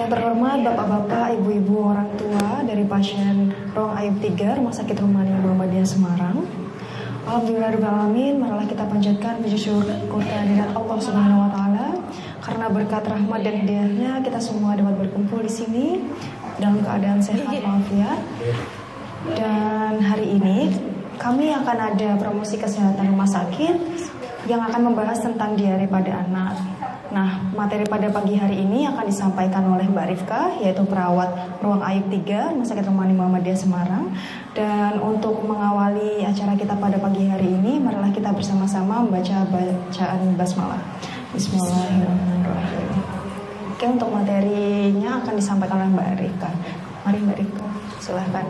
Yang terhormat Bapak-Bapak, Ibu-Ibu, orang tua dari pasien Ruang Ayub 3 Rumah Sakit Rumani Muhammadiyah Semarang. Alhamdulillahirrahmanirrahim, marilah kita panjatkan puji syukur kehadirat Allah Subhanahu wa taala karena berkat rahmat dan hidayahnya kita semua dapat berkumpul di sini dalam keadaan sehat walafiat. Dan hari ini kami akan ada promosi kesehatan rumah sakit yang akan membahas tentang diare pada anak. Nah, materi pada pagi hari ini akan disampaikan oleh Mbak Rifka, yaitu perawat Ruang Ayub 3 Rumah Sakit Rumani Muhammadiyah Semarang. Dan untuk mengawali acara kita pada pagi hari ini, marilah kita bersama-sama membaca bacaan basmalah. Bismillahirrahmanirrahim. Oke, untuk materinya akan disampaikan oleh Mbak Rifka. Mari Mbak Rifka, silahkan.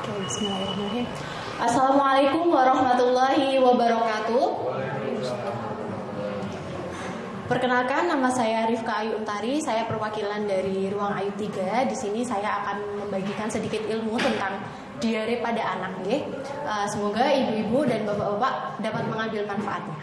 Oke, bismillahirrahmanirrahim. Assalamualaikum warahmatullahi wabarakatuh. Perkenalkan, nama saya Rifka Ayu Untari. Saya perwakilan dari Ruang Ayub 3. Di sini saya akan membagikan sedikit ilmu tentang diare pada anak. Semoga ibu-ibu dan bapak-bapak dapat mengambil manfaatnya.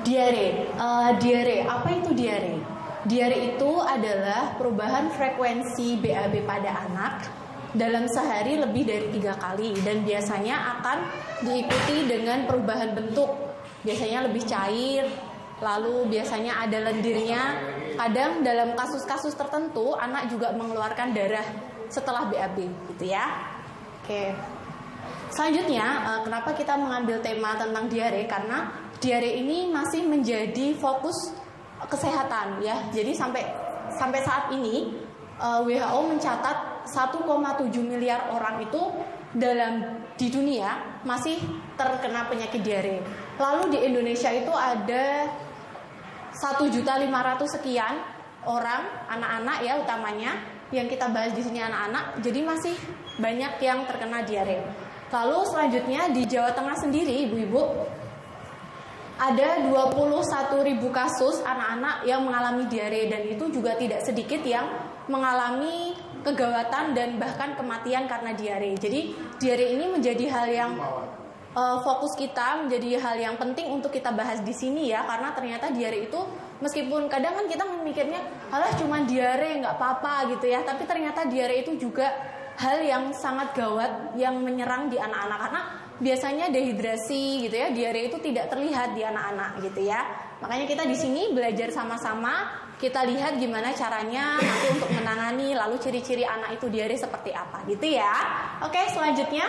Diare. Apa itu diare? Diare itu adalah perubahan frekuensi BAB pada anak dalam sehari lebih dari 3 kali, dan biasanya akan diikuti dengan perubahan bentuk. Biasanya lebih cair, lalu biasanya ada lendirnya. Kadang dalam kasus-kasus tertentu anak juga mengeluarkan darah setelah BAB gitu ya. Oke. Selanjutnya, kenapa kita mengambil tema tentang diare? Karena diare ini masih menjadi fokus kesehatan ya. Jadi sampai saat ini WHO mencatat 1,7 miliar orang itu di dunia masih terkena penyakit diare. Lalu di Indonesia itu ada 1.500.000 sekian orang, anak-anak ya utamanya, yang kita bahas di sini anak-anak. Jadi masih banyak yang terkena diare. Lalu selanjutnya di Jawa Tengah sendiri, ibu-ibu, ada 21.000 kasus anak-anak yang mengalami diare, dan itu juga tidak sedikit yang mengalami kegawatan dan bahkan kematian karena diare. Jadi diare ini menjadi hal yang fokus kita, menjadi hal yang penting untuk kita bahas di sini ya, karena ternyata diare itu meskipun kadang kan kita memikirnya halah cuma diare nggak apa-apa gitu ya, tapi ternyata diare itu juga hal yang sangat gawat yang menyerang di anak-anak, karena biasanya dehidrasi gitu ya, diare itu tidak terlihat di anak-anak gitu ya. Makanya kita di sini belajar sama-sama, kita lihat gimana caranya nanti untuk menangani, lalu ciri-ciri anak itu diare seperti apa gitu ya. Oke, selanjutnya,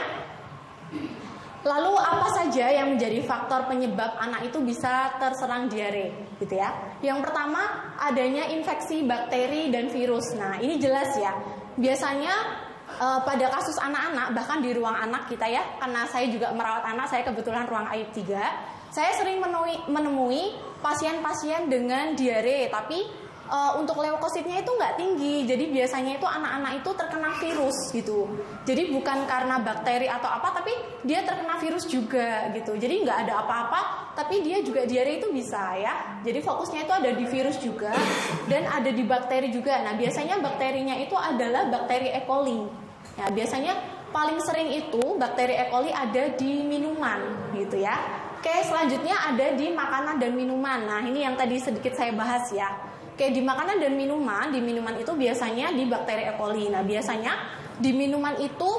lalu apa saja yang menjadi faktor penyebab anak itu bisa terserang diare gitu ya. Yang pertama, adanya infeksi bakteri dan virus. Nah, ini jelas ya. Biasanya pada kasus anak-anak, bahkan di ruang anak kita ya, karena saya juga merawat anak, saya kebetulan Ruang Ayub 3, saya sering menemui pasien-pasien dengan diare, tapi untuk leukositnya itu nggak tinggi. Jadi biasanya itu anak-anak itu terkena virus gitu. Jadi bukan karena bakteri atau apa, tapi dia terkena virus juga gitu. Jadi nggak ada apa-apa, tapi dia juga diare itu bisa ya. Jadi fokusnya itu ada di virus juga dan ada di bakteri juga. Nah, biasanya bakterinya itu adalah bakteri E. coli. Ya, biasanya paling sering itu bakteri E. coli ada di minuman gitu ya. Oke, selanjutnya ada di makanan dan minuman. Nah, ini yang tadi sedikit saya bahas ya. Oke, di makanan dan minuman itu biasanya di bakteri E. coli. Nah, biasanya di minuman itu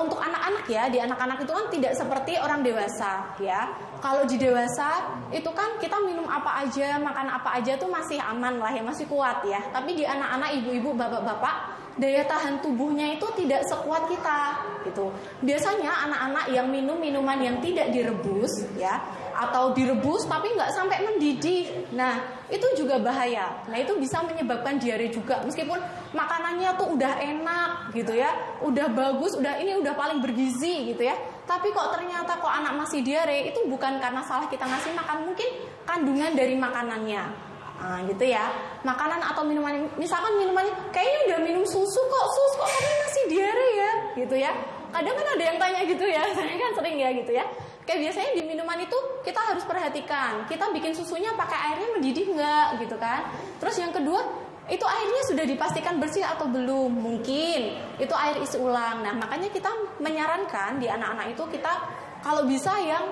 untuk anak-anak ya, di anak-anak itu kan tidak seperti orang dewasa ya. Kalau di dewasa itu kan kita minum apa aja, makan apa aja tuh masih aman lah ya, masih kuat ya. Tapi di anak-anak, ibu-ibu, bapak-bapak, daya tahan tubuhnya itu tidak sekuat kita gitu. Biasanya anak-anak yang minum minuman yang tidak direbus ya, atau direbus tapi nggak sampai mendidih, nah itu juga bahaya. Nah, itu bisa menyebabkan diare juga, meskipun makanannya tuh udah enak gitu ya, udah bagus, udah paling bergizi gitu ya, tapi kok ternyata kok anak masih diare, itu bukan karena salah kita ngasih makan, mungkin kandungan dari makanannya. Nah, gitu ya. Makanan atau minuman, misalkan minumannya kayaknya udah minum susu kok tapi masih diare ya, gitu ya. Kadang kan ada yang tanya gitu ya, saya kan sering ya gitu ya. Kayak biasanya di minuman itu kita harus perhatikan, kita bikin susunya pakai airnya mendidih nggak gitu kan. Terus yang kedua, itu airnya sudah dipastikan bersih atau belum, mungkin itu air isi ulang. Nah, makanya kita menyarankan di anak-anak itu kita kalau bisa yang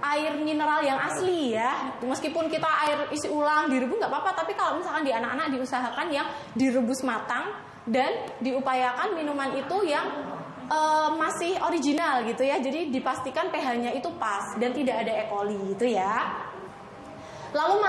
air mineral yang asli ya. Meskipun kita air isi ulang direbus nggak apa-apa, tapi kalau misalkan di anak-anak diusahakan yang direbus matang dan diupayakan minuman itu yang masih original gitu ya. Jadi dipastikan pH-nya itu pas dan tidak ada E. coli gitu ya. Lalu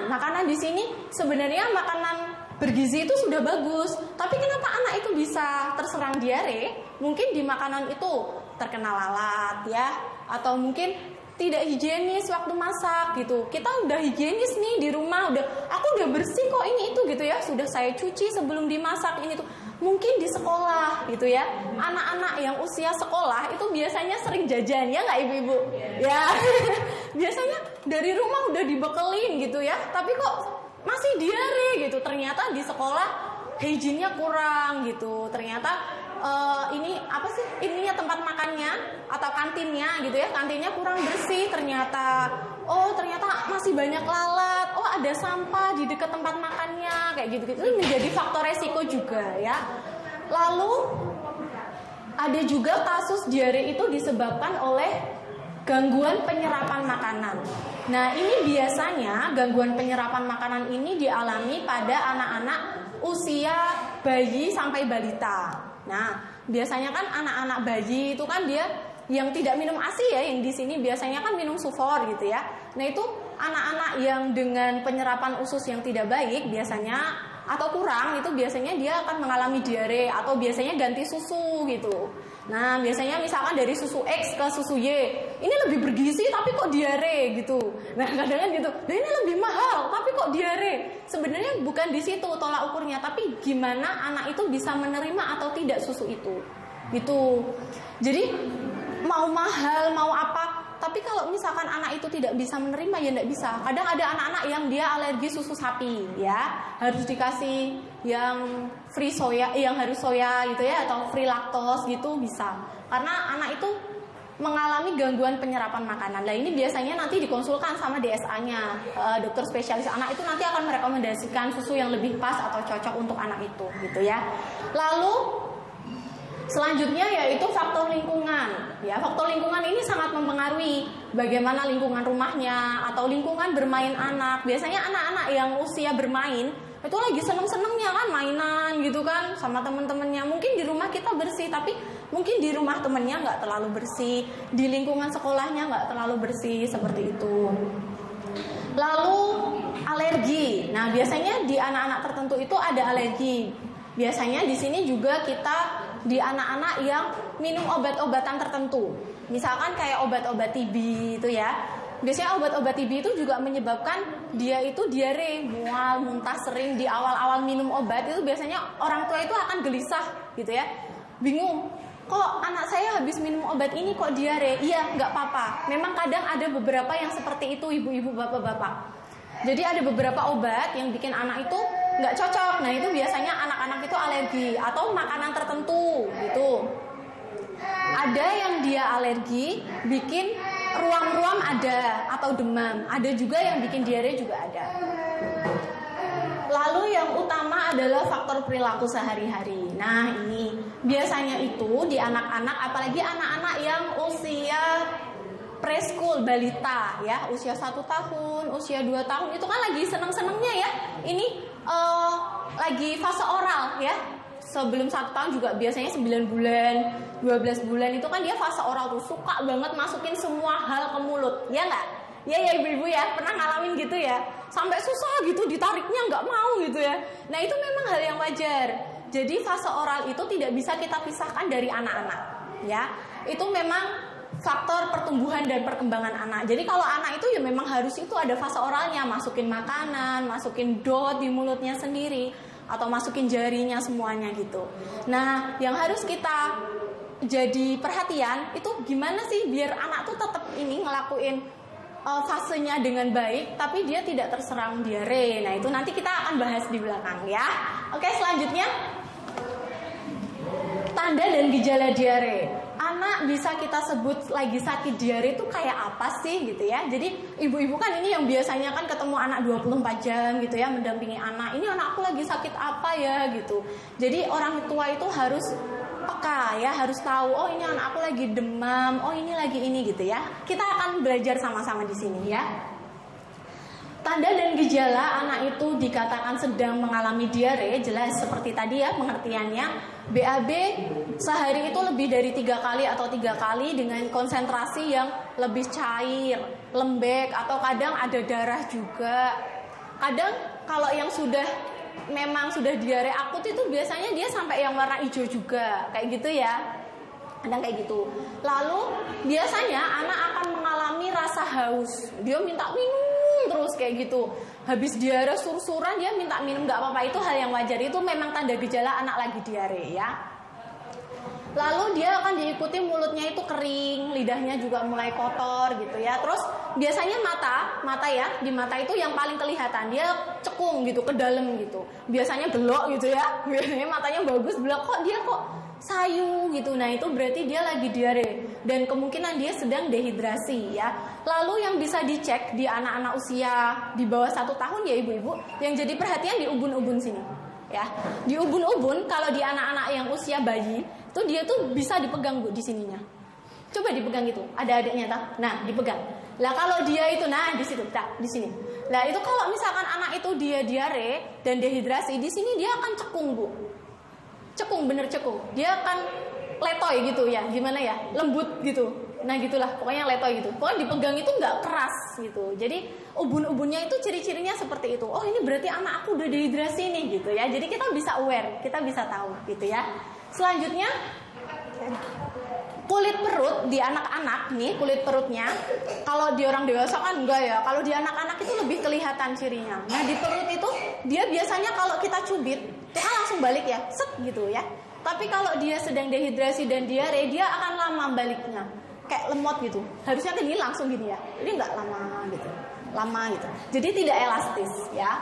makanan di sini sebenarnya makanan bergizi itu sudah bagus, tapi kenapa anak itu bisa terserang diare? Mungkin di makanan itu terkena lalat ya, atau mungkin tidak higienis waktu masak gitu. Kita udah higienis nih di rumah, aku udah bersih kok ini itu gitu ya, sudah saya cuci sebelum dimasak ini tuh. Mungkin di sekolah gitu ya, anak-anak yang usia sekolah itu biasanya sering jajan ya nggak ibu-ibu? Ya, biasanya dari rumah udah dibekelin gitu ya, tapi kok masih diare gitu. Ternyata di sekolah hygiene-nya kurang gitu. Ternyata ini apa sih? Ininya tempat makannya atau kantinnya gitu ya. Kantinnya kurang bersih ternyata. Oh, ternyata masih banyak lalat. Oh, ada sampah di dekat tempat makannya kayak gitu-gitu. Itu menjadi faktor resiko juga ya. Lalu ada juga kasus diare itu disebabkan oleh gangguan penyerapan makanan. Nah, ini biasanya gangguan penyerapan makanan ini dialami pada anak-anak usia bayi sampai balita. Nah, biasanya kan anak-anak bayi itu kan dia yang tidak minum ASI ya, yang di sini biasanya kan minum sufor gitu ya. Nah, itu anak-anak yang dengan penyerapan usus yang tidak baik biasanya atau kurang itu biasanya dia akan mengalami diare atau biasanya ganti susu gitu. Nah, biasanya misalkan dari susu X ke susu Y, ini lebih bergizi tapi kok diare gitu. Nah, kadang-kadang gitu, nah ini lebih mahal tapi kok diare. Sebenarnya bukan di situ tolak ukurnya, tapi gimana anak itu bisa menerima atau tidak susu itu. Gitu. Jadi mau mahal, mau apa, tapi kalau misalkan anak itu tidak bisa menerima ya tidak bisa. Kadang ada anak-anak yang dia alergi susu sapi ya, harus dikasih yang free soya, yang harus soya gitu ya, atau free laktos gitu bisa. Karena anak itu mengalami gangguan penyerapan makanan. Nah, ini biasanya nanti dikonsulkan sama DSA-nya, dokter spesialis anak itu nanti akan merekomendasikan susu yang lebih pas atau cocok untuk anak itu gitu ya. Lalu selanjutnya yaitu faktor lingkungan. Ya, faktor lingkungan ini sangat mempengaruhi bagaimana lingkungan rumahnya atau lingkungan bermain anak. Biasanya anak-anak yang usia bermain itu lagi seneng-senengnya kan mainan gitu kan sama temen-temennya. Mungkin di rumah kita bersih, tapi mungkin di rumah temennya nggak terlalu bersih, di lingkungan sekolahnya nggak terlalu bersih seperti itu. Lalu alergi. Nah, biasanya di anak-anak tertentu itu ada alergi. Biasanya di sini juga kita di anak-anak yang minum obat-obatan tertentu. Misalkan kayak obat-obat TB itu ya. Biasanya obat-obat TB itu juga menyebabkan dia itu diare, mual, muntah sering di awal-awal minum obat itu biasanya orang tua itu akan gelisah gitu ya. Bingung, kok anak saya habis minum obat ini kok diare? Iya, nggak apa-apa. Memang kadang ada beberapa yang seperti itu ibu-ibu, bapak-bapak. Jadi ada beberapa obat yang bikin anak itu nggak cocok. Nah, itu biasanya anak-anak itu alergi atau makanan tertentu gitu. Ada yang dia alergi bikin ruam-ruam ada atau demam. Ada juga yang bikin diare juga ada. Lalu yang utama adalah faktor perilaku sehari-hari. Nah, ini biasanya itu di anak-anak, apalagi anak-anak yang usia preschool, balita ya, usia 1 tahun, usia 2 tahun itu kan lagi seneng-senengnya ya. Ini lagi fase oral ya. Sebelum 1 tahun juga biasanya 9 bulan, 12 bulan itu kan dia fase oral tuh, suka banget masukin semua hal ke mulut, ya nggak? Ya ibu-ibu ya, pernah ngalamin gitu ya, sampai susah gitu ditariknya nggak mau gitu ya. Nah, itu memang hal yang wajar. Jadi fase oral itu tidak bisa kita pisahkan dari anak-anak ya. Itu memang faktor pertumbuhan dan perkembangan anak. Jadi kalau anak itu ya memang harus itu ada fase oralnya, masukin makanan, masukin dot di mulutnya sendiri, atau masukin jarinya semuanya gitu. Nah, yang harus kita jadi perhatian itu gimana sih biar anak tuh tetap ini ngelakuin fasenya dengan baik, tapi dia tidak terserang diare. Nah, itu nanti kita akan bahas di belakang ya. Oke, selanjutnya tanda dan gejala diare. Anak bisa kita sebut lagi sakit diare itu kayak apa sih gitu ya. Jadi ibu-ibu kan ini yang biasanya kan ketemu anak 24 jam gitu ya, mendampingi anak. Ini anak aku lagi sakit apa ya gitu. Jadi orang tua itu harus peka ya, harus tahu, oh ini anak aku lagi demam, oh ini lagi ini gitu ya. Kita akan belajar sama-sama di sini ya. Tanda dan gejala anak itu dikatakan sedang mengalami diare, jelas seperti tadi ya pengertiannya. BAB sehari itu lebih dari 3 kali atau 3 kali dengan konsentrasi yang lebih cair, lembek, atau kadang ada darah juga. Kadang kalau yang memang sudah diare akut itu biasanya dia sampai yang warna hijau juga, kayak gitu ya. Kadang kayak gitu. Lalu biasanya anak akan mengalami rasa haus, dia minta minum terus kayak gitu. Habis diare sur-suran dia minta minum, nggak apa-apa, itu hal yang wajar. Itu memang tanda gejala anak lagi diare ya. Lalu dia akan diikuti mulutnya itu kering, lidahnya juga mulai kotor gitu ya. Terus biasanya mata ya, di mata itu yang paling kelihatan, dia cekung gitu ke dalam gitu. Biasanya belok gitu ya. Biasanya matanya bagus, belok, kok dia kok sayu gitu. Nah itu berarti dia lagi diare dan kemungkinan dia sedang dehidrasi ya. Lalu yang bisa dicek di anak-anak usia di bawah 1 tahun ya ibu-ibu, yang jadi perhatian di ubun-ubun sini ya. Di ubun-ubun kalau di anak-anak yang usia bayi itu dia tuh bisa dipegang Bu di sininya. Coba dipegang gitu. Ada adiknya tak? Nah, dipegang. Lah kalau dia itu di situ, tak, di sini. Lah itu kalau misalkan anak itu dia diare dan dehidrasi, di sini dia akan cekung Bu. Cekung, bener cekung. Dia akan letoy gitu ya, gimana ya, lembut gitu. Nah gitulah, pokoknya letoy gitu. Pokoknya dipegang itu nggak keras gitu. Jadi ubun-ubunnya itu ciri-cirinya seperti itu. Oh ini berarti anak aku udah dehidrasi nih gitu ya. Jadi kita bisa aware, kita bisa tahu gitu ya. Selanjutnya kulit perut di anak-anak nih, kulit perutnya. Kalau di orang dewasa kan enggak ya. Kalau di anak-anak itu lebih kelihatan cirinya. Nah di perut itu dia biasanya kalau kita cubit kita langsung balik ya, set gitu ya. Tapi kalau dia sedang dehidrasi dan diare, dia akan lama baliknya, kayak lemot gitu. Harusnya tadi langsung gini ya, ini nggak lama gitu, lama gitu. Jadi tidak elastis ya.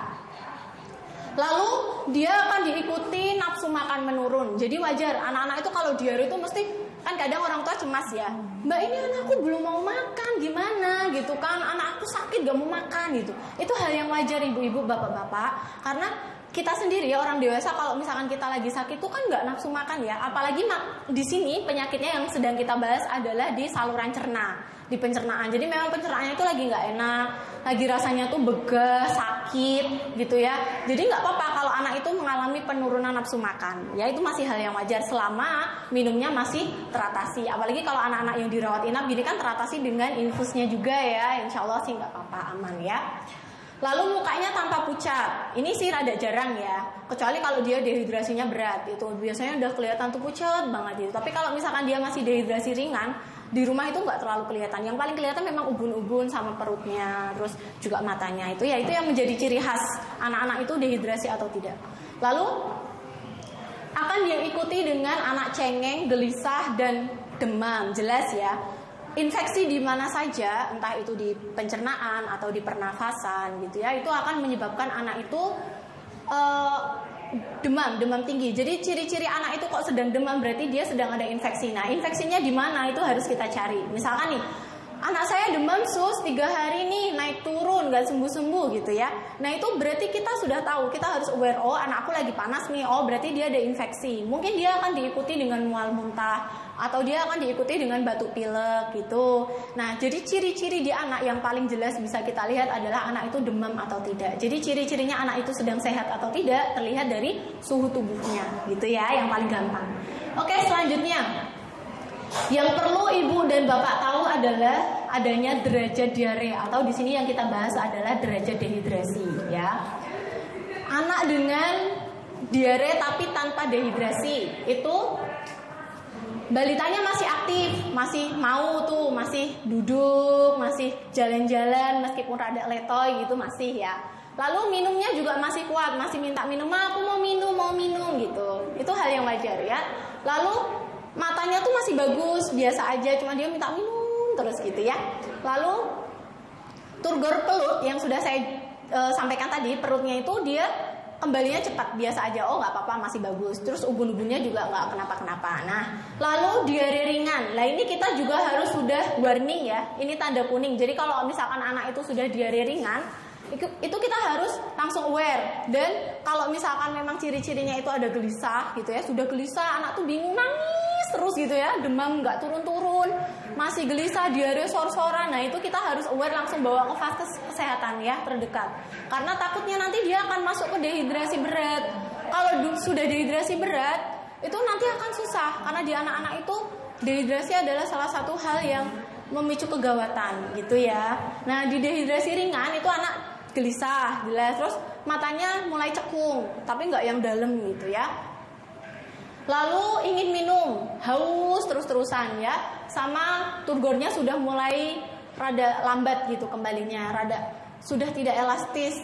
Lalu dia akan diikuti nafsu makan menurun. Jadi wajar anak-anak itu kalau diare itu mesti, kan kadang orang tua cemas ya, Mbak ini anakku belum mau makan, gimana gitu kan, anak aku sakit gak mau makan gitu. Itu hal yang wajar ibu-ibu, bapak-bapak, karena kita sendiri ya orang dewasa kalau misalkan kita lagi sakit tuh kan nggak nafsu makan ya. Apalagi di sini penyakitnya yang sedang kita bahas adalah di saluran cerna, di pencernaan. Jadi memang pencernaannya itu lagi nggak enak, lagi rasanya tuh begah, sakit gitu ya. Jadi nggak apa-apa kalau anak itu mengalami penurunan nafsu makan. Ya itu masih hal yang wajar selama minumnya masih teratasi. Apalagi kalau anak-anak yang dirawat inap gini kan teratasi dengan infusnya juga ya. Insya Allah sih nggak apa-apa, aman ya. Lalu mukanya tanpa pucat, ini sih rada jarang ya, kecuali kalau dia dehidrasinya berat, itu biasanya udah kelihatan tuh pucat banget gitu. Tapi kalau misalkan dia masih dehidrasi ringan, di rumah itu nggak terlalu kelihatan. Yang paling kelihatan memang ubun-ubun sama perutnya, terus juga matanya. Itu ya, itu yang menjadi ciri khas anak-anak itu dehidrasi atau tidak. Lalu akan diikuti dengan anak cengeng, gelisah, dan demam, jelas ya. Infeksi di mana saja, entah itu di pencernaan atau di pernafasan gitu ya, itu akan menyebabkan anak itu demam tinggi. Jadi ciri-ciri anak itu kok sedang demam berarti dia sedang ada infeksi. Nah infeksinya di mana itu harus kita cari. Misalkan nih, anak saya demam sus 3 hari nih naik turun gak sembuh-sembuh gitu ya. Nah itu berarti kita sudah tahu, kita harus aware, oh anak aku lagi panas nih, oh berarti dia ada infeksi. Mungkin dia akan diikuti dengan mual muntah, atau dia akan diikuti dengan batuk pilek gitu. Nah jadi ciri-ciri di anak yang paling jelas bisa kita lihat adalah anak itu demam atau tidak. Jadi ciri-cirinya anak itu sedang sehat atau tidak terlihat dari suhu tubuhnya gitu ya, yang paling gampang. Oke, selanjutnya yang perlu ibu dan bapak tahu adalah adanya derajat diare, atau di sini yang kita bahas adalah derajat dehidrasi ya. Anak dengan diare tapi tanpa dehidrasi itu balitanya masih aktif, masih mau tuh, masih duduk, masih jalan-jalan meskipun rada letoy gitu masih ya. Lalu minumnya juga masih kuat, masih minta minum, aku mau minum gitu. Itu hal yang wajar ya. Lalu matanya tuh masih bagus, biasa aja, cuma dia minta minum terus gitu ya. Lalu turgor pelut yang sudah saya sampaikan tadi, perutnya itu dia kembalinya cepat, biasa aja, oh nggak apa-apa masih bagus. Terus ubun-ubunnya juga nggak kenapa-kenapa. Nah, lalu diare ringan. Lah ini kita juga harus sudah warning ya. Ini tanda kuning. Jadi kalau misalkan anak itu sudah diare ringan, Itu kita harus langsung aware. Dan kalau misalkan memang ciri-cirinya itu ada gelisah gitu ya, sudah gelisah, anak tuh bingung, nangis terus gitu ya, demam nggak turun-turun, masih gelisah, diare sor-soran, nah itu kita harus aware, langsung bawa ke vaskes kesehatan ya terdekat. Karena takutnya nanti dia akan masuk ke dehidrasi berat. Kalau sudah dehidrasi berat, itu nanti akan susah, karena di anak-anak itu dehidrasi adalah salah satu hal yang memicu kegawatan gitu ya. Nah di dehidrasi ringan itu anak gelisah, jelas, terus matanya mulai cekung, tapi nggak yang dalam gitu ya. Lalu ingin minum, haus terus-terusan ya, sama turgornya sudah mulai rada lambat gitu kembalinya, rada sudah tidak elastis,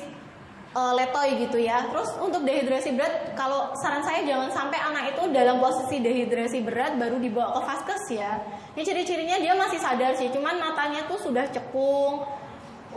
letoy gitu ya. Terus untuk dehidrasi berat, kalau saran saya jangan sampai anak itu dalam posisi dehidrasi berat baru dibawa ke vaskes ya. Ini ciri-cirinya dia masih sadar sih, cuman matanya tuh sudah cekung,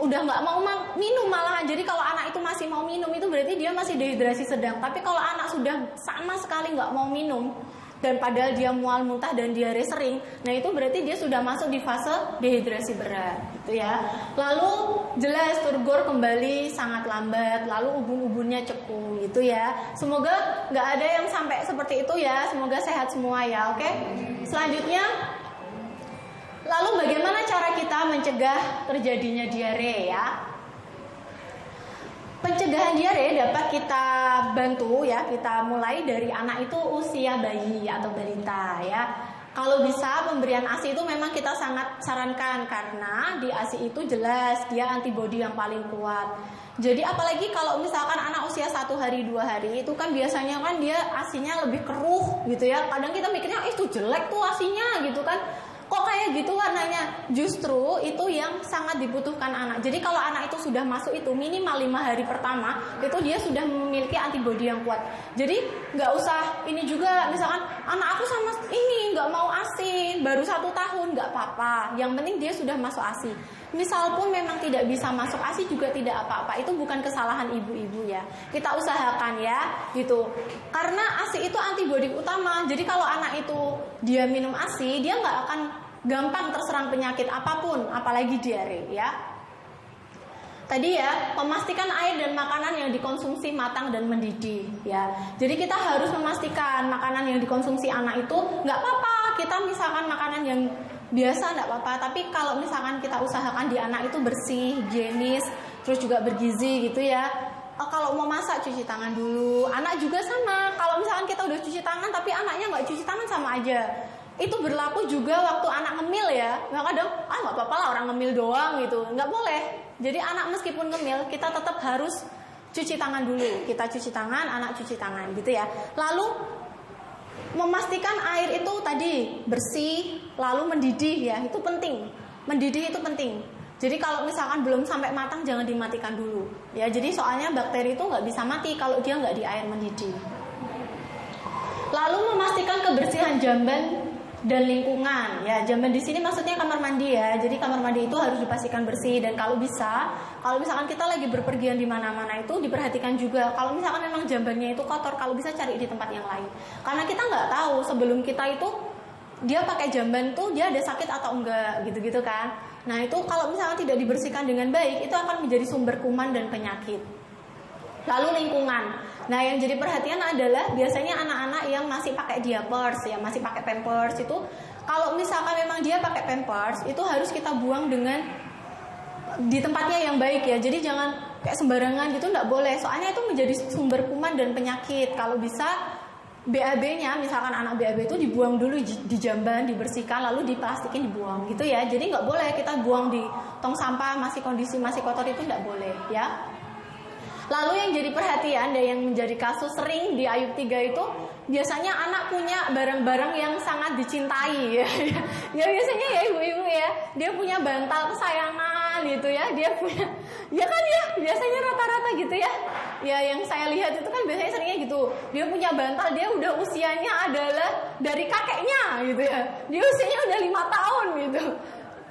udah nggak mau minum malahan. Jadi kalau anak itu masih mau minum itu berarti dia masih dehidrasi sedang. Tapi kalau anak sudah sama sekali nggak mau minum dan padahal dia mual, muntah dan diare sering, nah itu berarti dia sudah masuk di fase dehidrasi berat gitu ya. Lalu jelas turgor kembali sangat lambat, lalu ubun-ubunnya cekung gitu ya. Semoga nggak ada yang sampai seperti itu ya, semoga sehat semua ya. Oke, selanjutnya, lalu bagaimana cara kita mencegah terjadinya diare ya? Pencegahan diare dapat kita bantu ya, kita mulai dari anak itu usia bayi atau balita ya. Kalau bisa pemberian ASI itu memang kita sangat sarankan, karena di ASI itu jelas dia antibodi yang paling kuat. Jadi apalagi kalau misalkan anak usia 1 hari 2 hari itu kan biasanya kan dia ASINya lebih keruh gitu ya. Kadang kita mikirnya itu jelek tuh ASINya gitu kan. Kok kayak gitu warnanya? Justru itu yang sangat dibutuhkan anak. Jadi kalau anak itu sudah masuk itu minimal 5 hari pertama, itu dia sudah memiliki antibodi yang kuat. Jadi nggak usah ini juga, misalkan anak aku sama ini nggak mau ASI, baru 1 tahun, nggak apa-apa. Yang penting dia sudah masuk ASI. Misal pun memang tidak bisa masuk ASI juga tidak apa-apa. Itu bukan kesalahan ibu-ibu ya. Kita usahakan ya gitu. Karena ASI itu antibodi utama. Jadi kalau anak itu dia minum ASI, dia nggak akan gampang terserang penyakit apapun, apalagi diare ya. Tadi ya, memastikan air dan makanan yang dikonsumsi matang dan mendidih ya. Jadi kita harus memastikan makanan yang dikonsumsi anak itu nggak apa-apa. Kita misalkan makanan yang biasa nggak apa-apa, tapi kalau misalkan kita usahakan di anak itu bersih, higienis, terus juga bergizi gitu ya. Kalau mau masak cuci tangan dulu. Anak juga sama. Kalau misalkan kita udah cuci tangan tapi anaknya nggak cuci tangan, sama aja. Itu berlaku juga waktu anak ngemil ya. Nggak kadang, nggak apa-apa lah orang ngemil doang gitu. Nggak boleh. Jadi anak meskipun ngemil, kita tetap harus cuci tangan dulu. Kita cuci tangan, anak cuci tangan gitu ya. Lalu memastikan air itu tadi bersih, lalu mendidih ya. Itu penting. Mendidih itu penting. Jadi kalau misalkan belum sampai matang jangan dimatikan dulu. Ya, jadi soalnya bakteri itu nggak bisa mati kalau dia nggak di air mendidih. Lalu memastikan kebersihan jamban dan lingkungan ya. Jamban di sini maksudnya kamar mandi ya. Jadi kamar mandi itu harus dipastikan bersih, dan kalau bisa, kalau misalkan kita lagi berpergian di mana-mana itu diperhatikan juga. Kalau misalkan memang jambannya itu kotor, kalau bisa cari di tempat yang lain. Karena kita nggak tahu sebelum kita itu dia pakai jamban tuh dia ada sakit atau enggak gitu-gitu kan. Nah itu kalau misalkan tidak dibersihkan dengan baik, itu akan menjadi sumber kuman dan penyakit. Lalu lingkungan. Nah yang jadi perhatian adalah biasanya anak-anak yang masih pakai diapers ya, masih pakai pampers itu, kalau misalkan memang dia pakai pampers itu harus kita buang dengan di tempatnya yang baik ya. Jadi jangan kayak sembarangan gitu, nggak boleh. Soalnya itu menjadi sumber kuman dan penyakit. Kalau bisa BAB-nya, misalkan anak BAB itu dibuang dulu di jamban, dibersihkan, lalu diplastikin dibuang gitu ya. Jadi nggak boleh kita buang di tong sampah masih kondisi masih kotor, itu nggak boleh ya. Lalu yang jadi perhatian dan yang menjadi kasus sering di Ayub 3 itu biasanya anak punya barang-barang yang sangat dicintai ya. Ya biasanya ya ibu-ibu ya, dia punya bantal kesayangan gitu ya, dia punya, ya kan ya biasanya rata-rata gitu ya. Ya yang saya lihat itu kan biasanya seringnya gitu, dia punya bantal, dia udah usianya adalah dari kakeknya gitu ya, dia usianya udah 5 tahun gitu,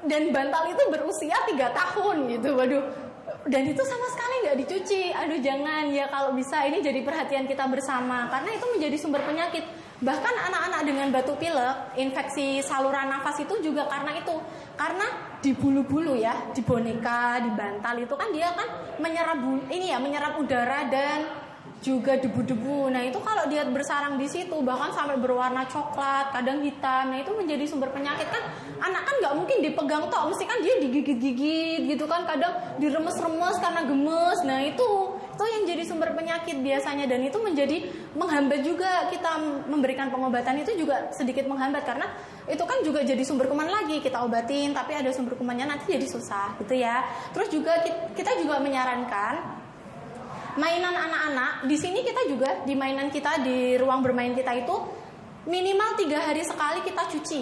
dan bantal itu berusia 3 tahun gitu, waduh. Dan itu sama sekali nggak dicuci. Aduh jangan ya, kalau bisa ini jadi perhatian kita bersama, karena itu menjadi sumber penyakit. Bahkan anak-anak dengan batuk pilek, infeksi saluran nafas itu juga karena itu. Karena di bulu-bulu ya, di boneka, di bantal itu kan dia kan menyerap udara dan juga debu-debu. Nah itu kalau dia bersarang di situ bahkan sampai berwarna coklat, kadang hitam. Nah itu menjadi sumber penyakit kan. Anak kan nggak mungkin dipegang tok, mesti kan dia digigit-gigit gitu kan, kadang diremes-remes karena gemes. Nah itu yang jadi sumber penyakit biasanya, dan itu menjadi menghambat juga kita memberikan pengobatan itu juga sedikit menghambat karena itu kan juga jadi sumber kuman lagi, kita obatin tapi ada sumber kumannya nanti jadi susah gitu ya. Terus juga kita juga menyarankan mainan anak-anak di sini, kita juga di mainan kita, di ruang bermain kita itu minimal 3 hari sekali kita cuci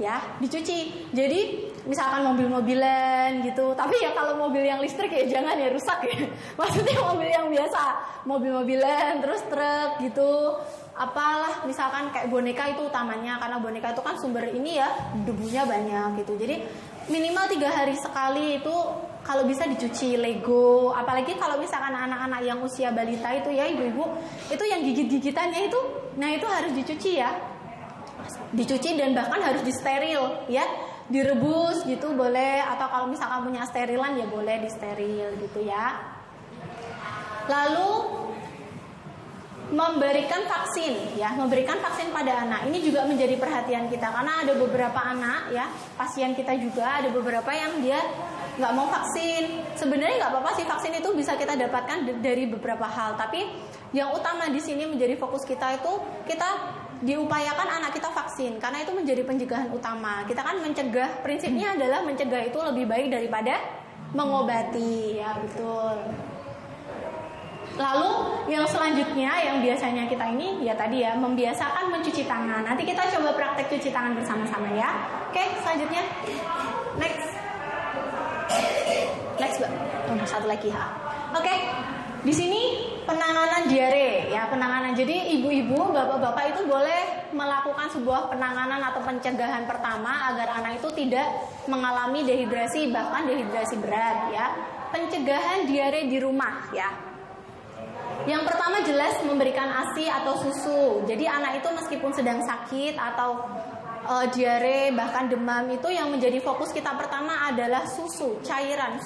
ya, dicuci. Jadi misalkan mobil-mobilan gitu, tapi ya kalau mobil yang listrik ya jangan ya, rusak ya. Maksudnya mobil yang biasa, mobil-mobilan, terus truk gitu, apalah misalkan kayak boneka itu utamanya, karena boneka itu kan sumber ini ya, debunya banyak gitu. Jadi minimal 3 hari sekali itu kalau bisa dicuci. Lego, apalagi kalau misalkan anak-anak yang usia balita itu ya ibu-ibu, itu yang gigit-gigitannya itu, nah itu harus dicuci ya, dicuci dan bahkan harus disteril ya, direbus gitu boleh, atau kalau misalkan punya sterilan ya boleh disteril gitu ya. Lalu memberikan vaksin ya, memberikan vaksin pada anak ini juga menjadi perhatian kita, karena ada beberapa anak ya, pasien kita juga ada beberapa yang dia nggak mau vaksin. Sebenarnya nggak apa-apa sih, vaksin itu bisa kita dapatkan dari beberapa hal, tapi yang utama di sini menjadi fokus kita itu kita diupayakan anak kita vaksin, karena itu menjadi pencegahan utama. Kita kan mencegah, prinsipnya adalah mencegah itu lebih baik daripada mengobati ya, betul. Lalu yang selanjutnya yang biasanya kita ini ya tadi ya, membiasakan mencuci tangan. Nanti kita coba praktek cuci tangan bersama-sama ya. Oke, selanjutnya next satu lagi ya. Oke, di sini penanganan diare ya, penanganan. Jadi ibu-ibu, bapak-bapak itu boleh melakukan sebuah penanganan atau pencegahan pertama agar anak itu tidak mengalami dehidrasi, bahkan dehidrasi berat ya. Pencegahan diare di rumah ya. Yang pertama jelas memberikan ASI atau susu. Jadi anak itu meskipun sedang sakit atau diare bahkan demam, itu yang menjadi fokus kita pertama adalah susu cairan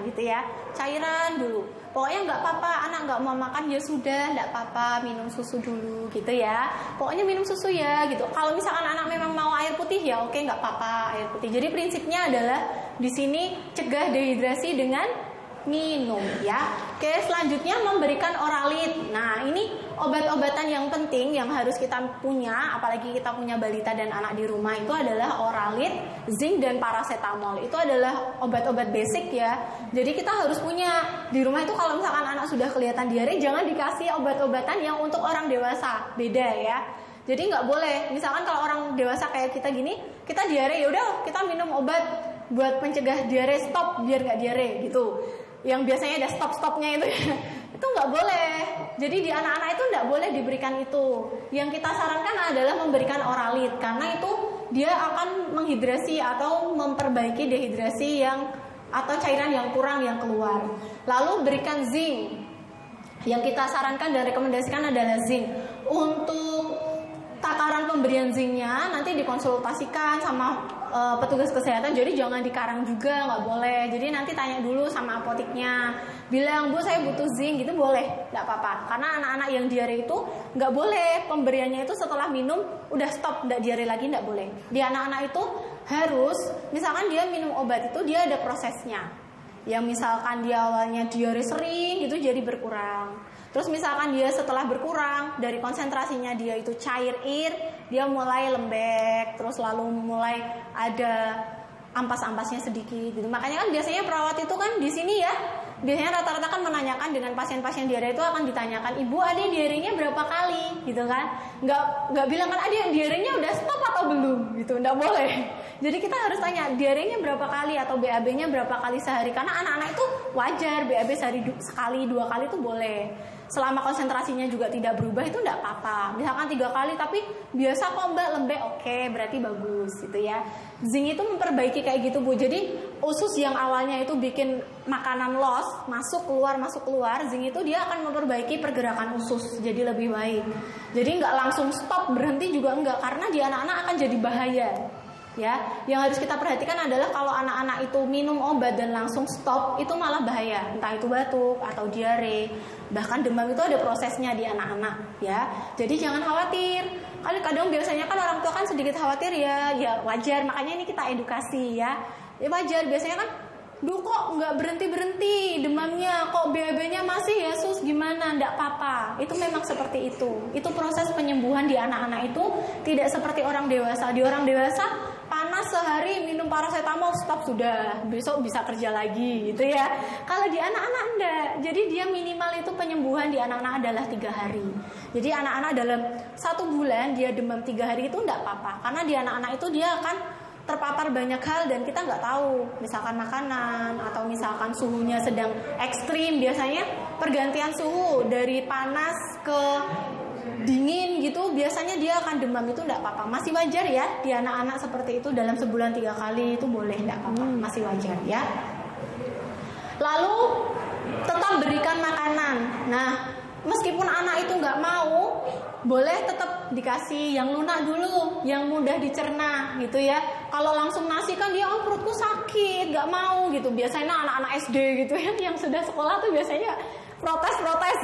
gitu ya, cairan dulu. Pokoknya nggak apa-apa anak nggak mau makan ya sudah, nggak apa-apa minum susu dulu gitu ya. Pokoknya minum susu ya gitu. Kalau misalkan anak memang mau air putih ya oke, nggak apa-apa air putih. Jadi prinsipnya adalah di sini cegah dehidrasi dengan minum ya. Oke, selanjutnya memberikan oralit. Nah ini obat-obatan yang penting yang harus kita punya, apalagi kita punya balita dan anak di rumah, itu adalah oralit, zinc dan paracetamol. Itu adalah obat-obat basic ya. Jadi kita harus punya di rumah itu. Kalau misalkan anak sudah kelihatan diare, jangan dikasih obat-obatan yang untuk orang dewasa, beda ya. Jadi nggak boleh. Misalkan kalau orang dewasa kayak kita gini, kita diare ya udah kita minum obat buat mencegah diare, stop biar nggak diare gitu. Yang biasanya ada stop-stopnya itu ya. Itu nggak boleh. Jadi di anak-anak itu nggak boleh diberikan itu. Yang kita sarankan adalah memberikan oralit, karena itu dia akan menghidrasi atau memperbaiki dehidrasi yang atau cairan yang kurang yang keluar. Lalu berikan zinc. Yang kita sarankan dan rekomendasikan adalah zinc. Untuk takaran pemberian zincnya nanti dikonsultasikan sama petugas kesehatan, jadi jangan dikarang juga, nggak boleh. Jadi nanti tanya dulu sama apoteknya, bilang bu saya butuh zinc gitu, boleh, nggak apa-apa. Karena anak-anak yang diare itu nggak boleh pemberiannya itu setelah minum udah stop, nggak diare lagi, nggak boleh. Di anak-anak itu harus, misalkan dia minum obat itu dia ada prosesnya. Yang misalkan dia awalnya diare sering itu jadi berkurang. Terus misalkan dia setelah berkurang dari konsentrasinya dia itu cair air, dia mulai lembek, terus lalu mulai ada ampas-ampasnya sedikit gitu. Makanya kan biasanya perawat itu kan di sini ya, biasanya rata-rata kan menanyakan dengan pasien-pasien diare itu akan ditanyakan, ibu ada diarenya berapa kali gitu kan. Nggak bilang kan ada diarenya udah stop atau belum gitu, nggak boleh. Jadi kita harus tanya diarenya berapa kali atau BAB-nya berapa kali sehari, karena anak-anak itu wajar BAB sehari sekali 2 kali itu boleh. selama konsentrasinya juga tidak berubah itu enggak apa-apa. Misalkan 3 kali tapi biasa kok Mbak lembek, oke, berarti bagus gitu ya. Zinc itu memperbaiki kayak gitu Bu. Jadi usus yang awalnya itu bikin makanan loss, masuk keluar, zinc itu dia akan memperbaiki pergerakan usus jadi lebih baik. Jadi nggak langsung stop, berhenti juga enggak, karena di anak-anak akan jadi bahaya. Ya, yang harus kita perhatikan adalah kalau anak-anak itu minum obat dan langsung stop, itu malah bahaya. Entah itu batuk atau diare, bahkan demam itu ada prosesnya di anak-anak, ya. Jadi jangan khawatir. Kadang biasanya kan orang tua kan sedikit khawatir ya wajar. Makanya ini kita edukasi ya. Ya wajar, biasanya kan, duh kok nggak berhenti demamnya, kok BAB-nya masih ya sus, gimana? Nggak apa-apa. Itu memang seperti itu. Itu proses penyembuhan di anak-anak itu tidak seperti orang dewasa. Di orang dewasa panas sehari minum paracetamol stop sudah, besok bisa kerja lagi gitu ya. Kalau di anak-anak enggak. Jadi dia minimal itu penyembuhan di anak-anak adalah 3 hari. Jadi anak-anak dalam 1 bulan dia demam 3 hari itu enggak apa-apa. Karena di anak-anak itu dia akan terpapar banyak hal dan kita nggak tahu, misalkan makanan atau misalkan suhunya sedang ekstrim. Biasanya pergantian suhu dari panas ke dingin gitu, biasanya dia akan demam, itu nggak apa-apa, masih wajar ya di anak-anak seperti itu. Dalam sebulan 3 kali itu boleh, nggak apa-apa, masih wajar ya. Lalu tetap berikan makanan. Nah, meskipun anak itu nggak mau, boleh tetap dikasih yang lunak dulu, yang mudah dicerna gitu ya. Kalau langsung nasi kan dia, perutku sakit, nggak mau gitu. Biasanya anak-anak SD gitu ya, yang sudah sekolah tuh biasanya protes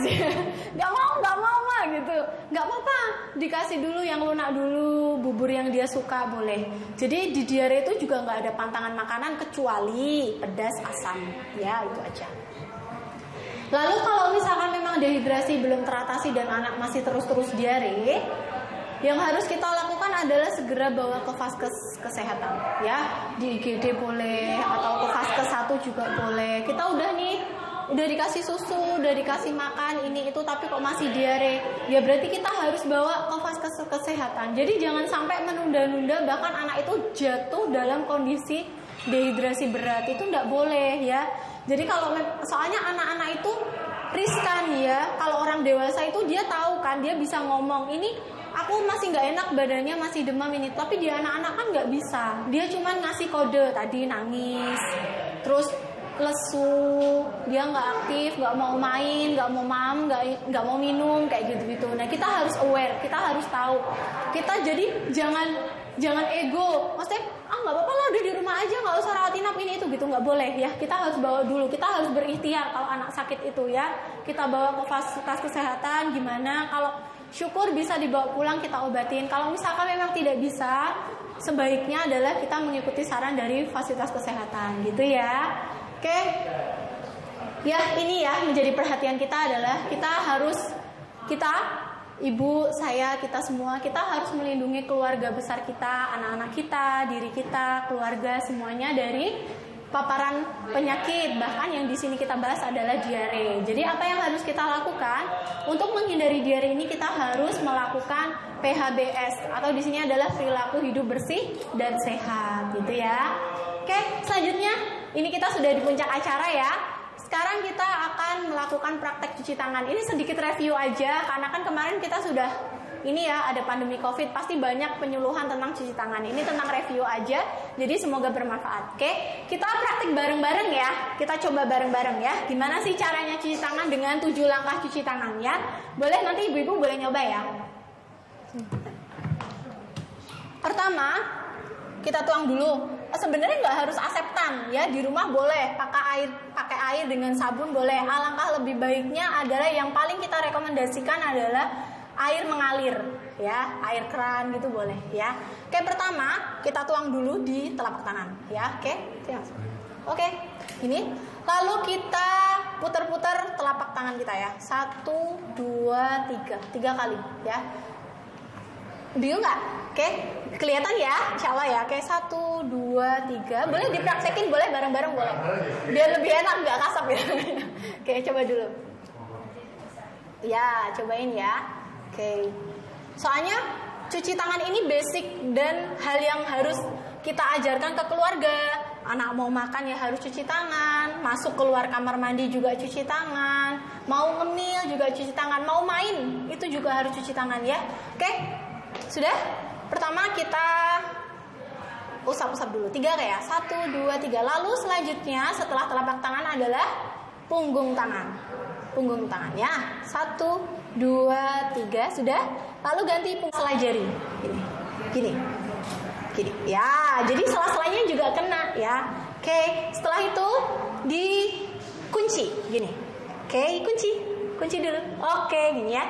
ya. nggak mau mah gitu. Nggak apa-apa, dikasih dulu yang lunak dulu, bubur yang dia suka boleh. Jadi di diare itu juga nggak ada pantangan makanan kecuali pedas, asam ya, itu aja. Lalu kalau misalkan memang dehidrasi belum teratasi dan anak masih terus-terus diare, yang harus kita lakukan adalah segera bawa ke vaskes kesehatan ya. Di IGD boleh atau ke vaskes 1 juga boleh. Kita udah dikasih susu, udah dikasih makan ini itu, tapi kok masih diare, ya berarti kita harus bawa ke vaskes kesehatan. Jadi jangan sampai menunda-nunda, bahkan anak itu jatuh dalam kondisi dehidrasi berat, itu nggak boleh ya. Jadi soalnya anak-anak itu riskan ya. Kalau orang dewasa itu dia tahu kan, dia bisa ngomong, ini aku masih nggak enak badannya, masih demam ini. Tapi di anak-anak kan nggak bisa. Dia cuma ngasih kode tadi, nangis, terus lesu, dia nggak aktif, nggak mau main, nggak mau nggak mau minum kayak gitu-gitu. Nah kita harus aware, kita harus tahu. Kita jadi jangan ego, maksudnya nggak apa-apa lah, udah di rumah aja, nggak usah rawat inap ini itu gitu, nggak boleh ya. Kita harus bawa dulu, kita harus berikhtiar kalau anak sakit itu ya. Kita bawa ke fasilitas kesehatan, gimana kalau syukur bisa dibawa pulang kita obatin. Kalau misalkan memang tidak bisa, sebaiknya adalah kita mengikuti saran dari fasilitas kesehatan gitu ya. Oke. Ya, ini ya menjadi perhatian kita adalah kita ibu, saya, kita semua, kita harus melindungi keluarga besar kita, anak-anak kita, diri kita, keluarga semuanya dari paparan penyakit. Bahkan yang di sini kita bahas adalah diare. Jadi apa yang harus kita lakukan untuk menghindari diare ini? Kita harus melakukan PHBS atau di sini adalah perilaku hidup bersih dan sehat, gitu ya. Oke, selanjutnya ini kita sudah di puncak acara ya. Sekarang kita akan melakukan praktek cuci tangan. Ini sedikit review aja, karena kan kemarin kita sudah ini ya, ada pandemi COVID, pasti banyak penyuluhan tentang cuci tangan. Ini tentang review aja, jadi semoga bermanfaat. Oke, kita praktik bareng-bareng ya. Kita coba bareng-bareng ya. Gimana sih caranya cuci tangan dengan 7 langkah cuci tangan ya? Boleh, nanti ibu-ibu boleh nyoba ya. Pertama, kita tuang dulu. Sebenarnya nggak harus aseptan ya, di rumah boleh pakai air dengan sabun boleh. Alangkah lebih baiknya adalah yang paling kita rekomendasikan adalah air mengalir ya, air keran gitu boleh ya. Oke, pertama kita tuang dulu di telapak tangan ya. Oke, ini lalu kita putar-putar telapak tangan kita ya, 1, 2, 3 kali ya. Bingung nggak? Oke, kelihatan ya, insya Allah ya. Oke, 1, 2, 3. Boleh dipraktekin, boleh bareng-bareng boleh. Biar lebih enak, nggak kasar ya. Oke, coba dulu. Ya, cobain ya. Oke. Soalnya cuci tangan ini basic dan hal yang harus kita ajarkan ke keluarga. Anak mau makan ya harus cuci tangan, masuk keluar kamar mandi juga cuci tangan, mau ngemil juga cuci tangan, mau main itu juga harus cuci tangan ya. Oke, sudah? Pertama kita usap-usap dulu, 3 kayak 1, 2, 3. Lalu selanjutnya setelah telapak tangan adalah punggung tangan. Punggung tangan ya, 1, 2, 3 sudah. Lalu ganti punggung selai jari, gini. Ya, jadi sela-selanya juga kena ya. Oke, setelah itu dikunci gini. Oke, kunci dulu. Oke, gini ya.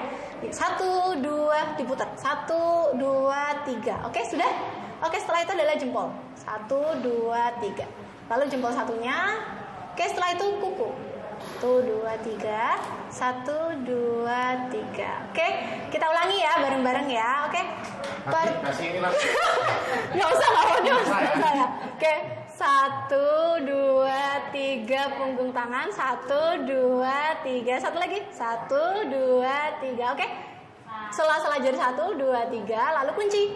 1, 2, diputar. 1, 2, 3. Oke, sudah. Oke, setelah itu adalah jempol. 1, 2, 3. Lalu jempol satunya. Oke, setelah itu kuku. 1, 2, 3. 1, 2, 3. Oke, kita ulangi ya bareng-bareng ya. Oke. Nggak usah ya. Oke, 1, 2, 3 punggung tangan. 1, 2, 3. Satu lagi. 1, 2, 3. Oke. Sela-sela jari 1, 2, 3. Lalu kunci.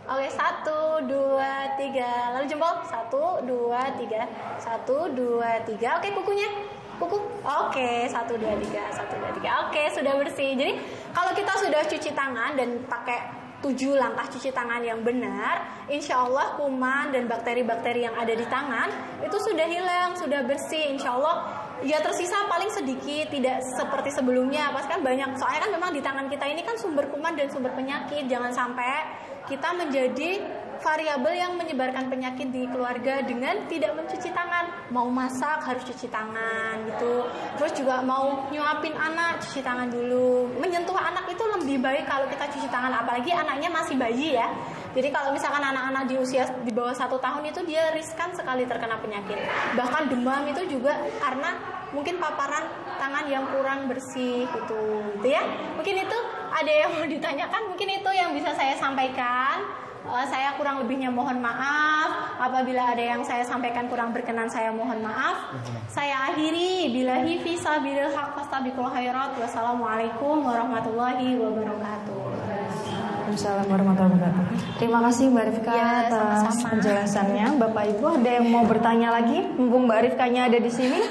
Oke, 1, 2, 3. Lalu jempol. 1, 2, 3. 1, 2, 3. Oke, kukunya. Kuku. Oke, 1, 2, 3. 1, 2, 3. Oke, sudah bersih. Jadi kalau kita sudah cuci tangan dan pakai 7 langkah cuci tangan yang benar, insya Allah kuman dan bakteri-bakteri yang ada di tangan itu sudah hilang, sudah bersih. Insya Allah ya tersisa paling sedikit, tidak seperti sebelumnya. Pas kan banyak, soalnya kan memang di tangan kita ini kan sumber kuman dan sumber penyakit. Jangan sampai kita menjadi variabel yang menyebarkan penyakit di keluarga dengan tidak mencuci tangan. Mau masak harus cuci tangan gitu. Terus juga mau nyuapin anak, cuci tangan dulu. Menyentuh anak itu lebih baik kalau kita cuci tangan, apalagi anaknya masih bayi ya. Jadi kalau misalkan anak-anak di usia di bawah 1 tahun itu dia riskan sekali terkena penyakit. Bahkan demam itu juga karena mungkin paparan tangan yang kurang bersih gitu ya. Mungkin itu ada yang mau ditanyakan, mungkin itu yang bisa saya sampaikan. Saya kurang lebihnya mohon maaf. Apabila ada yang saya sampaikan kurang berkenan, saya mohon maaf. Saya akhiri billahi fi sabilil haq fastabiqul khairat. Wassalamualaikum warahmatullahi wabarakatuh. Waalaikumsalam warahmatullahi wabarakatuh. Terima kasih Mbak Rifka atas penjelasannya. Bapak Ibu ada yang mau bertanya lagi? Mumpung Mbak Rifkanya ada di sini.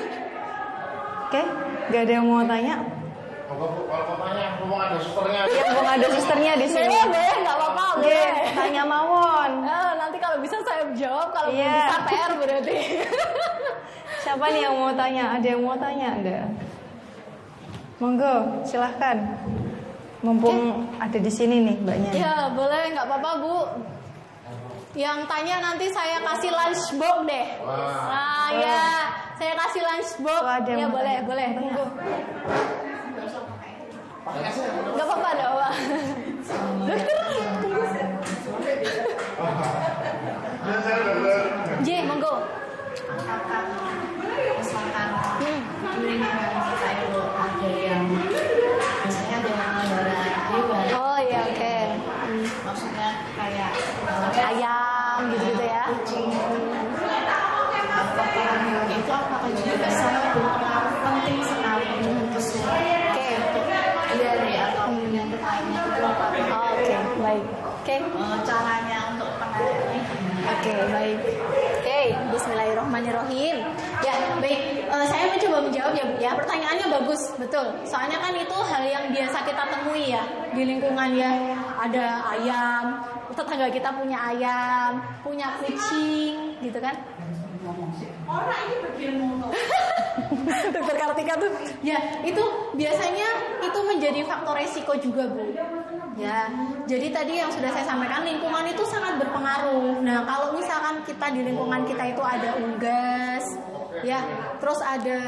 Oke, nggak ada yang mau tanya? Kalau tanya, mumpung ada susternya. Ya, mumpung ada susternya di sini. Boleh, nggak apa-apa. Boleh. Tanya mawon. Nanti kalau bisa saya jawab, kalau belum bisa PR berarti. Siapa nih yang mau tanya? Ada yang mau tanya enggak? Monggo, silahkan. Mumpung ada di sini nih mbaknya. Ya boleh, nggak apa-apa Bu. Yang tanya nanti saya kasih lunchbox deh. Nah ya, saya kasih lunchbox. Ya boleh. Monggo. Gak apa-apa dong. Dokter. J, monggo. Misalkan di lingkungan kita itu ada yang biasanya dengan melihara hewan. Oh iya, oke. Maksudnya kayak ayam gitu-gitu ya. kucing. Kotoran hewan itu apakah juga sangat berpengaruh penting sekali untuk kesehatan dari atau penyakit lainnya itu apa? Oke, baik. Oke. Caranya untuk penanganannya. Oke, baik. Oke, bismillahirrahmanirrahim. Ya, baik. Saya mencoba menjawab ya, Bu. Ya, pertanyaannya bagus, betul. Soalnya kan itu hal yang biasa kita temui ya di lingkungan ya. Ada ayam, tetangga kita punya ayam, punya kucing, gitu kan? Orang ini berilmu. Dokter Kartika tuh, ya itu biasanya itu menjadi faktor resiko juga Bu. Ya, jadi tadi yang sudah saya sampaikan lingkungan itu sangat berpengaruh. Nah, kalau misalkan kita di lingkungan kita itu ada unggas, ya, terus ada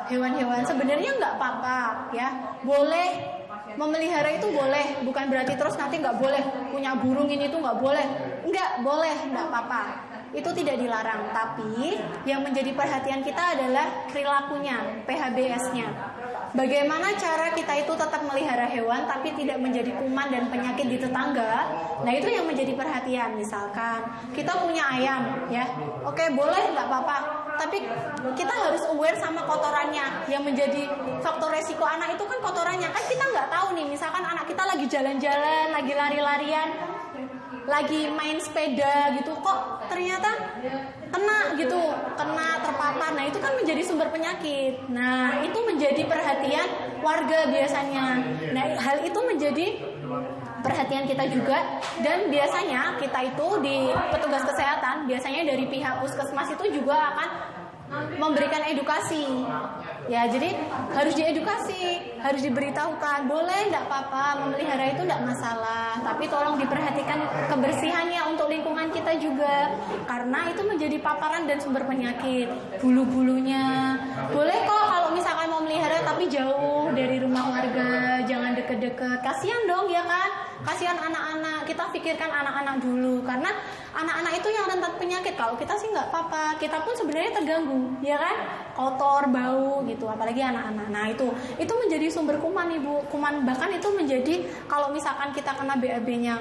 hewan-hewan sebenarnya nggak apa-apa, ya, boleh memelihara itu boleh, bukan berarti terus nanti nggak boleh punya burung ini tuh nggak boleh, nggak boleh, nggak apa-apa. Itu tidak dilarang, tapi yang menjadi perhatian kita adalah perilakunya, PHBS-nya. Bagaimana cara kita itu tetap melihara hewan tapi tidak menjadi kuman dan penyakit di tetangga. Nah itu yang menjadi perhatian. Misalkan kita punya ayam, ya, oke boleh nggak apa-apa, tapi kita harus aware sama kotorannya. Yang menjadi faktor resiko anak itu kan kotorannya. Kan kita nggak tahu nih, misalkan anak kita lagi jalan-jalan, lagi lari-larian, lagi main sepeda gitu kok ternyata kena gitu, kena terpapar. Nah itu kan menjadi sumber penyakit. Nah itu menjadi perhatian warga biasanya. Nah hal itu menjadi perhatian kita juga, dan biasanya kita itu di petugas kesehatan biasanya dari pihak puskesmas itu juga akan memberikan edukasi ya, jadi harus diedukasi, harus diberitahukan boleh enggak apa-apa memelihara itu enggak masalah, tapi tolong diperhatikan kebersihannya untuk lingkungan kita juga, karena itu menjadi paparan dan sumber penyakit. Bulu-bulunya boleh kok kalau misalkan mau melihara, tapi jauh dari rumah warga, jangan deket-deket, kasihan dong ya kan, kasihan anak-anak. Kita pikirkan anak-anak dulu, karena anak-anak itu yang rentan penyakit. Kalau kita sih nggak apa-apa, kita pun sebenarnya terganggu ya kan, kotor, bau gitu, apalagi anak-anak. Nah itu menjadi sumber kuman Ibu, kuman bahkan itu menjadi kalau misalkan kita kena BAB-nya,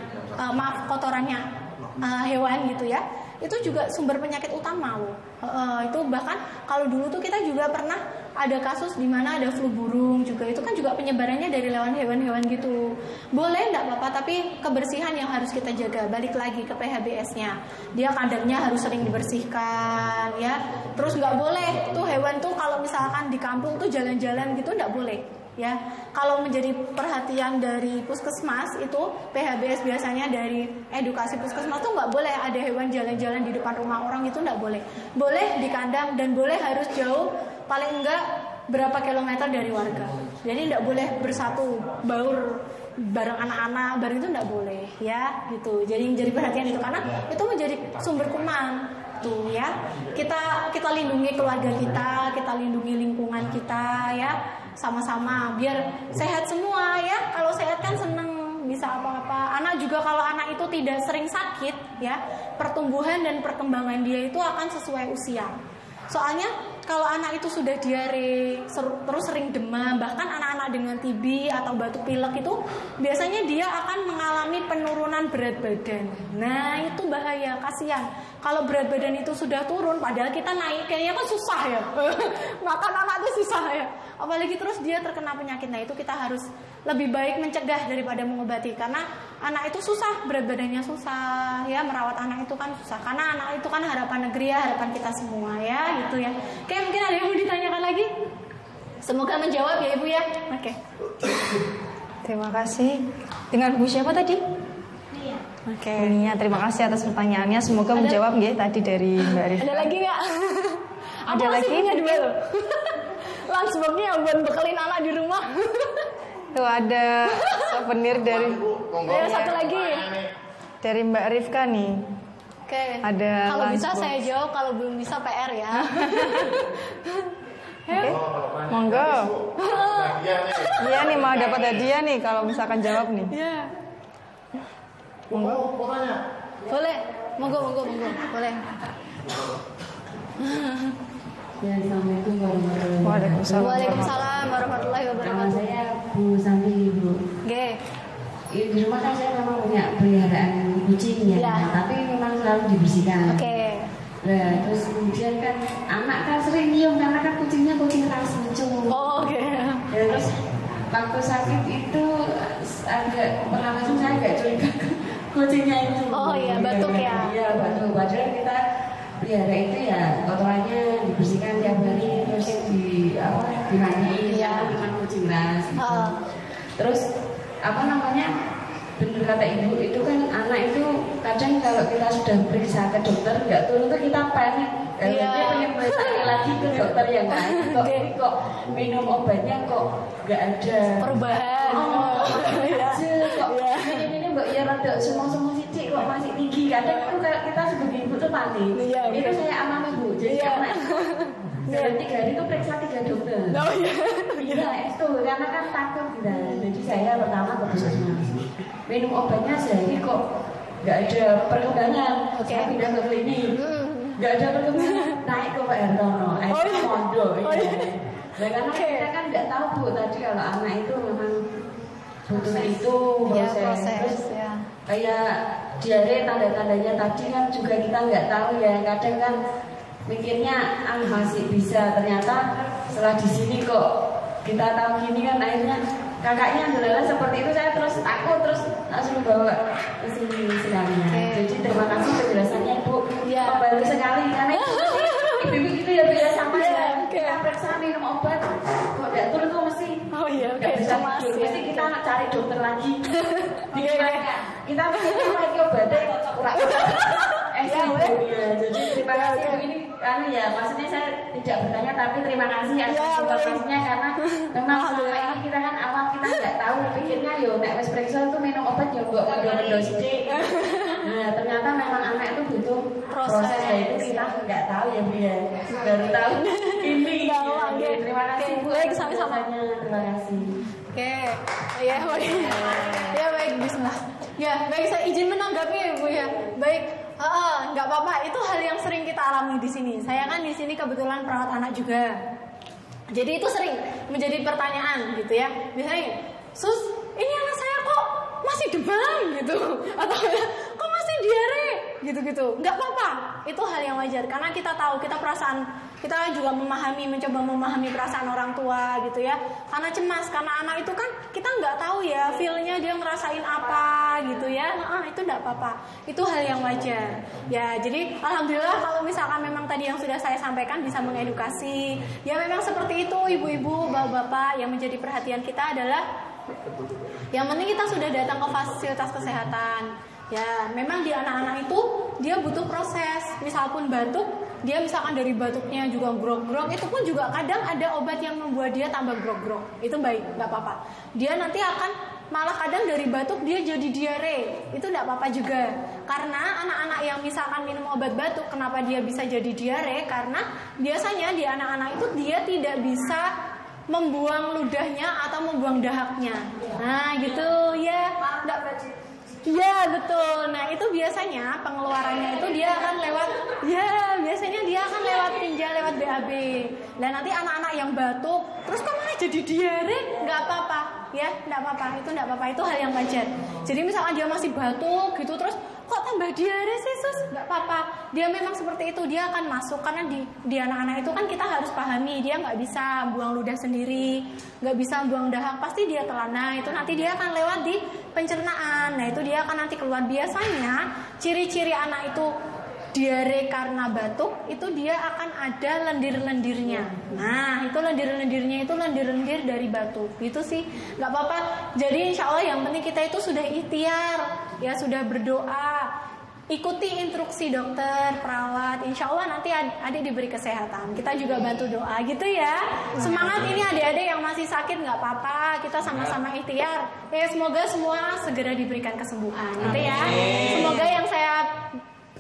kotorannya hewan gitu ya, itu juga sumber penyakit utama loh. Itu bahkan kalau dulu tuh kita juga pernah ada kasus di mana ada flu burung juga, itu kan juga penyebarannya dari lewat hewan-hewan gitu. Boleh enggak apa-apa, tapi kebersihan yang harus kita jaga. Balik lagi ke PHBS-nya, dia kandangnya harus sering dibersihkan ya. Terus nggak boleh tuh hewan tuh kalau misalkan di kampung tuh jalan-jalan gitu nggak boleh ya. Kalau menjadi perhatian dari puskesmas itu PHBS biasanya dari edukasi puskesmas tuh nggak boleh ada hewan jalan-jalan di depan rumah orang, itu nggak boleh. Boleh di kandang dan boleh harus jauh, paling enggak berapa kilometer dari warga. Jadi nggak boleh bersatu baur bareng anak-anak, bareng itu nggak boleh ya gitu. Jadi perhatian itu, karena itu menjadi sumber kuman tuh ya. Kita lindungi keluarga kita lindungi lingkungan kita ya, sama-sama biar sehat semua ya. Kalau sehat kan seneng, bisa apa-apa. Anak juga kalau anak itu tidak sering sakit ya, pertumbuhan dan perkembangan dia itu akan sesuai usia. Soalnya kalau anak itu sudah diare, terus sering demam, bahkan anak-anak dengan TB atau batuk pilek itu biasanya dia akan mengalami penurunan berat badan. Nah itu bahaya, kasihan. Kalau berat badan itu sudah turun, padahal kita naik kayaknya kan susah ya. Makan anak itu susah ya. Apalagi terus dia terkena penyakit. Nah itu kita harus lebih baik mencegah daripada mengobati, karena anak itu susah, berat badannya susah ya, merawat anak itu kan susah, karena anak itu kan harapan negeri ya, harapan kita semua ya gitu ya. Oke, mungkin ada yang mau ditanyakan lagi? Semoga menjawab ya Ibu ya. Oke. Terima kasih. Dengan Bu siapa tadi? Iya. Oke. Nia, terima kasih atas pertanyaannya. Semoga menjawab ya tadi dari Mbak Rifka. Ada lagi nggak? Ada lagi? Punya dua loh. Langsungnya buat bekelin anak di rumah. Tuh ada souvenir dari satu lagi dari Mbak Rifka nih. Oke. Ada kalau bisa lunchbox. saya jawab, kalau belum bisa PR ya. Oke. Monggo. Iya nih mau dapat hadiah nih kalau misalkan jawab nih. Iya. Monggo. Boleh. Monggo. Boleh. Ya, Assalamualaikum warahmatullahi wabarakatuh. Waalaikumsalam warahmatullahi Nama wabarakatuh. saya Bu Santi, Bu. Oke. Di rumah kan saya memang punya peliharaan kucing ya, Ya. tapi memang selalu dibersihkan. Oke. Nah, terus kemudian kan anak kan sering nyium karena kan kucingnya kucing ras lucu. Oh, oke. Ya, terus waktu sakit itu agak perlahan saya agak curiga kucingnya itu. Oh iya, batuk ya. Iya, batuk. Padahal kita pelihara itu ya kotorannya dibersihkan tiap hari, terus dimandiin. Iya. Memang kucing ras. Gitu. Oh. Terus benar kata ibu itu kan anak itu kadang kalau kita sudah periksa ke dokter nggak turun tuh kita panik. Iya. Dia pengen periksa lagi ke dokter yang lain. Kok minum obatnya kok nggak ada Perubahan. Iya. kok ini mbak ya rada semua sidik kok masih tinggi. Kadang itu kalau kita sebagai ibu tuh panik. Iya, Itu betul. saya amami Bu. Jadi Iya. anak dalam 3 hari itu periksa 3 dokter. Oh iya. Iya itu karena kan takut gitu. Jadi saya pertama ke puskesmas. Minum obatnya sehari kok nggak ada perkembangan. Oke. Saya pindah ke klinik. Nggak ada perkembangan. Naik ke Pak Hertono. iya. Mondo. Oh, iya. Nah, karena Oke. kita kan nggak tahu Bu tadi kalau anak itu memang butuh itu Ya, Terus proses ya. kayak diare tanda-tandanya tadi kan juga kita nggak tahu ya. Kadang kan mikirnya masih bisa, ternyata setelah di sini kok kita tahu gini kan akhirnya kakaknya alhamdulillah seperti itu, saya terus takut, terus langsung bawa ke sini sekalian. Jadi terima kasih penjelasannya Ibu, membantu sekali karena ibu gitu ya biasa sama ya. Kita periksa minum obat, kok tidak turun tuh mesti nggak bisa tidur, mesti kita cari dokter lagi. Kita mesti lagi obatnya kurang. Jadi terima kasih Bu, ini ya maksudnya saya tidak bertanya tapi terima kasih atas informasinya karena memang selama ini kita kan awal kita nggak tahu, pikirnya yo nek wis periksa itu minum obat yo mbok mendo sithik. Nah ternyata memang anak itu butuh proses, itu kita nggak tahu ya Bu ya, baru tahu ini. Terima kasih Bu, sama-sama. Terima kasih. Oke, ya baik. Ya baik, bismillah. Ya baik, saya izin menanggapi ya Bu ya. Baik. Nggak apa-apa, itu hal yang sering kita alami di sini. Saya kan di sini kebetulan perawat anak juga. Jadi itu sering menjadi pertanyaan gitu ya. Misalnya, Sus, ini anak saya kok masih demam gitu, atau kok masih diare gitu-gitu. Nggak apa-apa, itu hal yang wajar karena kita tahu, kita juga mencoba memahami perasaan orang tua gitu ya. Karena cemas, karena anak itu kan kita nggak tahu ya feel-nya dia ngerasain apa gitu ya. Itu nggak apa-apa, itu hal yang wajar ya. Jadi alhamdulillah kalau misalkan memang tadi yang sudah saya sampaikan bisa mengedukasi ya, memang seperti itu ibu-ibu, bapak-bapak. Yang menjadi perhatian kita adalah yang penting kita sudah datang ke fasilitas kesehatan. Ya, memang di anak-anak itu dia butuh proses. Misalpun batuk, dia misalkan dari batuknya juga grog-grog, itu pun juga kadang ada obat yang membuat dia tambah grog-grog. Itu baik, nggak apa-apa. Dia nanti akan malah kadang dari batuk dia jadi diare. Itu nggak apa-apa juga. Karena anak-anak yang misalkan minum obat batuk, kenapa dia bisa jadi diare? Karena biasanya di anak-anak itu dia tidak bisa membuang ludahnya atau membuang dahaknya. Nah, gitu ya. Iya betul. Nah itu biasanya pengeluarannya itu dia akan lewat, biasanya dia akan lewat tinja, lewat BAB. Dan nanti anak-anak yang batuk terus kok malah jadi diare, nggak apa-apa ya, nggak apa-apa, itu hal yang wajar. Jadi misalkan dia masih batuk gitu terus kok tambah diare sih Sus, nggak apa-apa. Dia memang seperti itu, dia akan masuk karena di anak-anak itu kan kita harus pahami dia nggak bisa buang ludah sendiri, nggak bisa buang dahak, pasti dia telan. Nah itu nanti dia akan lewat di pencernaan. Nah itu dia akan nanti keluar. Biasanya ciri-ciri anak itu diare karena batuk itu dia akan ada lendir-lendirnya. Nah itu lendir-lendirnya itu lendir-lendir dari batuk. Itu sih nggak apa-apa. Jadi insya Allah yang penting kita itu sudah ikhtiar ya, sudah berdoa, ikuti instruksi dokter, perawat. Insya Allah nanti adik diberi kesehatan. Kita juga bantu doa gitu ya. Semangat ini adik-adik yang masih sakit nggak apa-apa. Kita sama-sama ikhtiar. Ya semoga semua segera diberikan kesembuhan gitu ya. Semoga yang saya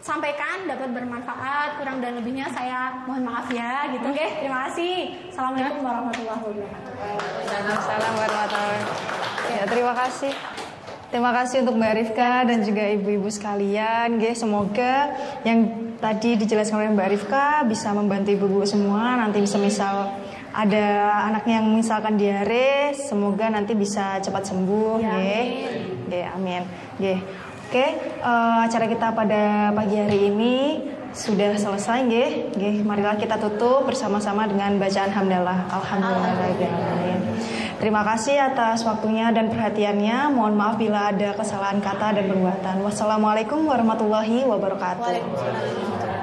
sampaikan dapat bermanfaat. Kurang dan lebihnya saya mohon maaf ya gitu. Oke, terima kasih. Assalamualaikum warahmatullahi wabarakatuh. Waalaikumsalam warahmatullahi wabarakatuh. Ya, terima kasih. Terima kasih untuk Mbak Rifka dan juga ibu-ibu sekalian. Semoga yang tadi dijelaskan oleh Mbak Rifka bisa membantu ibu-ibu semua. Nanti misal ada anaknya yang misalkan diare, semoga nanti bisa cepat sembuh. Amin. Oke, acara kita pada pagi hari ini sudah selesai. Marilah kita tutup bersama-sama dengan bacaan hamdalah. Alhamdulillah. Terima kasih atas waktunya dan perhatiannya. Mohon maaf bila ada kesalahan kata dan perbuatan. Wassalamualaikum warahmatullahi wabarakatuh. Waalaikumsalam.